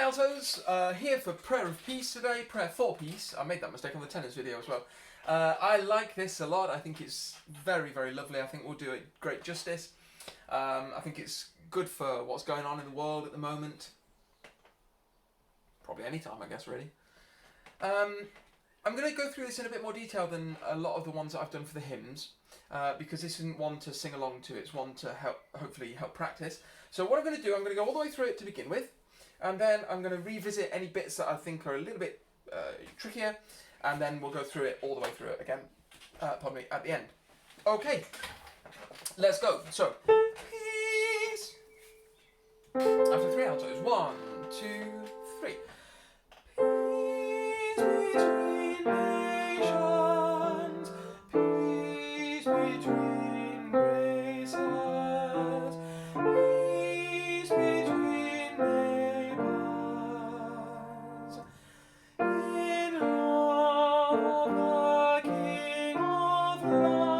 Hi altos, here for Prayer of Peace today, Prayer for Peace. I made that mistake on the tennis video as well. I like this a lot. I think it's very, very lovely. I think we'll do it great justice. I think it's good for what's going on in the world at the moment. Probably any time, I guess, really. I'm going to go through this in a bit more detail than a lot of the ones that I've done for the hymns, because this isn't one to sing along to, it's one to hopefully help practice. So what I'm going to do, I'm going to go all the way through it to begin with, and then I'm going to revisit any bits that I think are a little bit trickier, and then we'll go through it all the way through it again, pardon me, at the end. Okay, let's go. So, peace. After 3 altos, 1, 2, 3. Peace between nations, peace between races, peace between neighbors, in love of the King of life,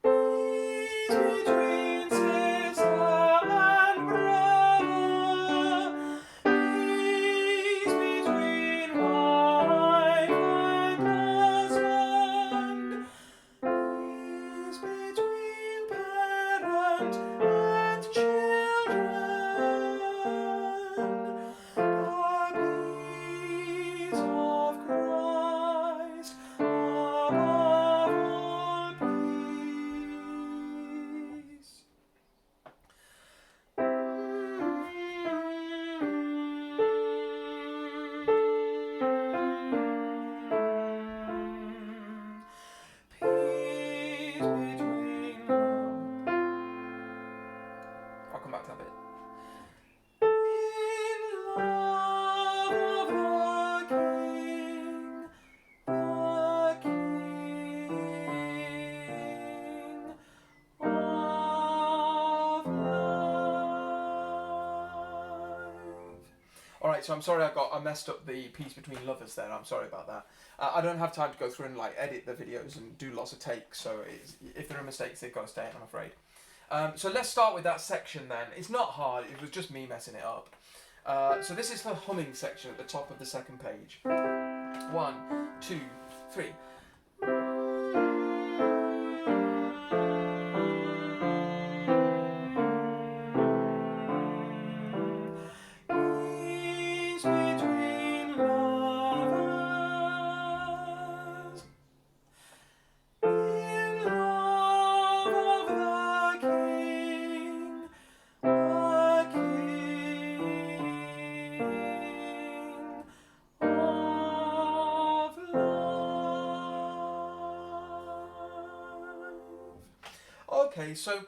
peace between sister and brother, peace between wife and husband, peace between parent and children, the peace of Christ above all peace. Peace between love. I'll come back to that bit. In love of the King of life. Alright, so I'm sorry I messed up the peace between lovers there. I'm sorry about that. I don't have time to go through and edit the videos and do lots of takes, so if there are mistakes, they've got to stay in, I'm afraid. So let's start with that section then. It's not hard, it was just me messing it up. So this is the humming section at the top of the second page. 1, 2, 3. Peace between lovers, in love of the King of life. Okay, so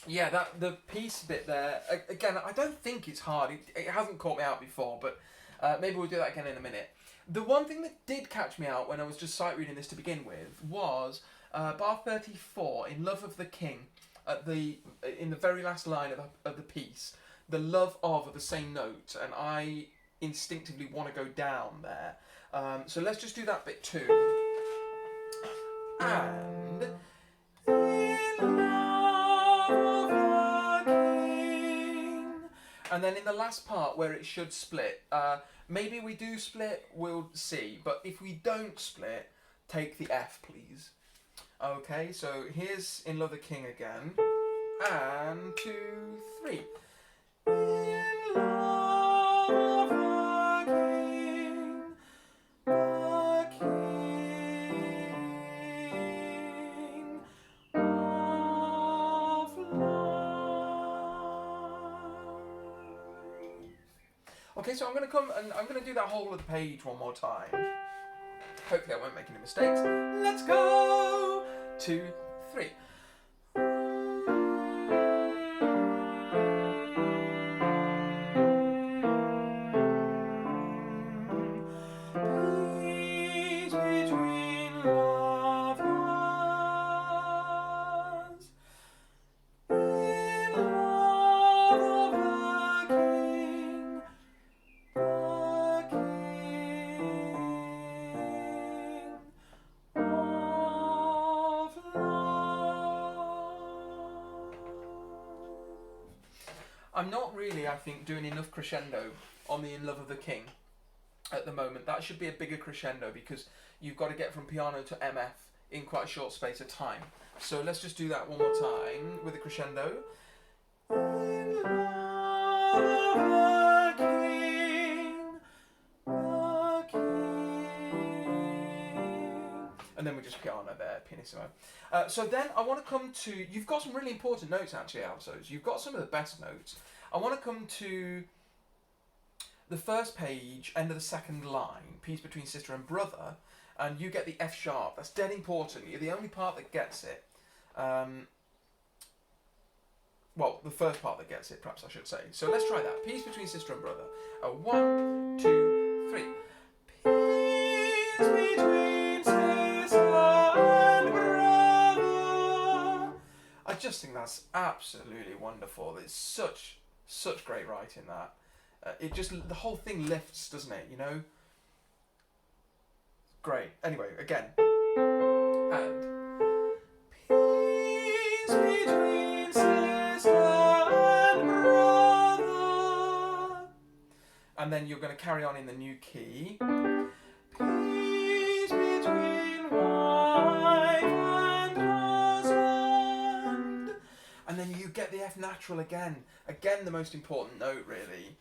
yeah, the peace bit there, again, I don't think it's hard. It hasn't caught me out before, but maybe we'll do that again in a minute. The one thing that did catch me out when I was just sight reading this to begin with was bar 34, in love of the King, in the very last line of the piece, the love of the same note, and I instinctively want to go down there. So let's just do that bit too. And in love of the King. And then in the last part where it should split, maybe we do split, we'll see. But if we don't split, take the F, please. Okay, so here's In Love the King again. And 2, 3. In love of the King, the King of life. Okay, so I'm going to come and I'm going to do that whole of the page one more time. Hopefully I won't make any mistakes. Let's go! 2, 3. Peace between lovers, in love of the King, the King of life. I'm not really, I think, doing enough crescendo on the In Love of the King at the moment. That should be a bigger crescendo because you've got to get from piano to MF in quite a short space of time. So let's just do that one more time with the crescendo. In love of the King. And then we just piano there, pianissimo. So then I want to come to, you've got some really important notes actually, altos. You've got some of the best notes. I want to come to the first page, end of the second line, piece between sister and brother, and you get the F sharp. That's dead important. You're the only part that gets it. Well, the first part that gets it, perhaps I should say. So let's try that. Piece between sister and brother. 1, 2, 3. Peace between sister and brother. I just think that's absolutely wonderful. It's such great writing that. It just, the whole thing lifts, doesn't it? You know. Great. Anyway, again. And peace between sister and brother. And then you're going to carry on in the new key. Peace between wife and husband. And then you get the F natural again. Again, the most important note, really.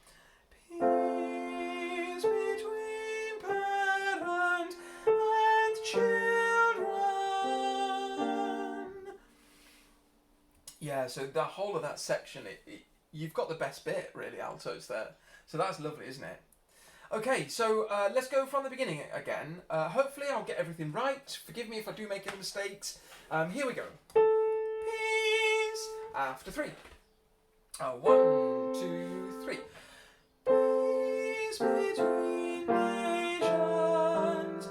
Peace between parent and children. Yeah, so the whole of that section, you've got the best bit, really, altos there. So that's lovely, isn't it? Okay, so let's go from the beginning again. Hopefully I'll get everything right. Forgive me if I do make any mistakes. Here we go. Peace after 3. 1, 2, 3. Peace between nations.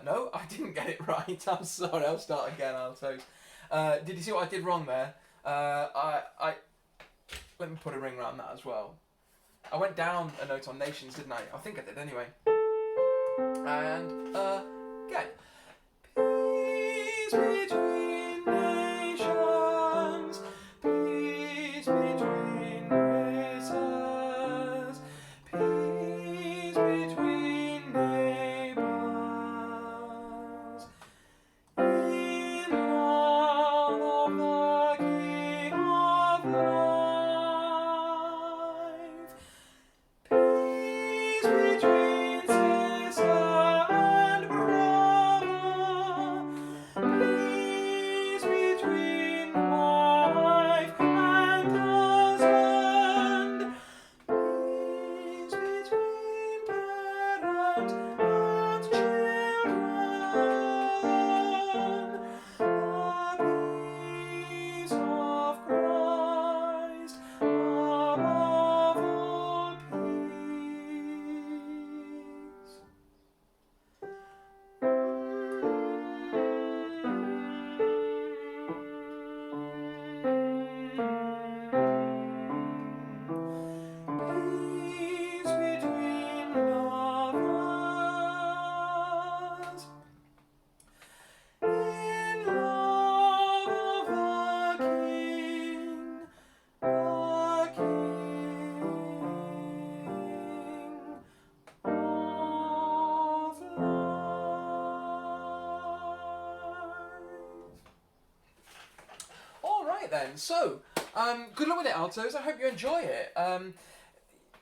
No, I didn't get it right. I'm sorry. I'll start again, altos. Did you see what I did wrong there? Let me put a ring around that as well. I went down a note on nations, didn't I? I think I did anyway. And again. Peace between nations. Peace between races. Peace between neighbors. In love of the King of life. Peace between sister and brother. Peace between wife and husband. Peace between parent and children. The peace of Christ above all peace. Peace between lovers. In love of the King of life. All right then. So, good luck with it, altos. I hope you enjoy it.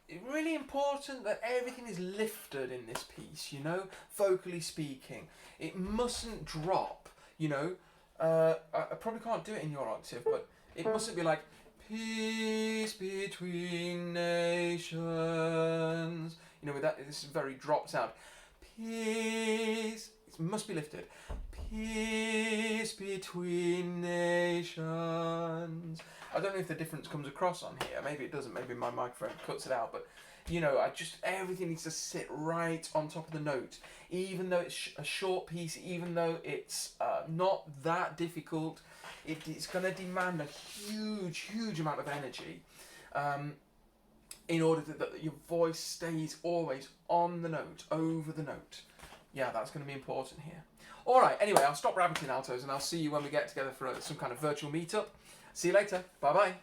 It's really important that everything is lifted in this piece, you know, vocally speaking. It mustn't drop, you know. I probably can't do it in your octave, but it mustn't be like, peace between nations. You know, with that, this is very drop sound. Peace, it must be lifted. Peace between nations. I don't know if the difference comes across on here. Maybe it doesn't. Maybe my microphone cuts it out. But, you know, everything needs to sit right on top of the note. Even though it's a short piece, even though it's not that difficult, it's going to demand a huge amount of energy in order that your voice stays always on the note, over the note. Yeah, that's going to be important here. All right, anyway, I'll stop rabbiting, altos, and I'll see you when we get together for some kind of virtual meetup. See you later. Bye-bye.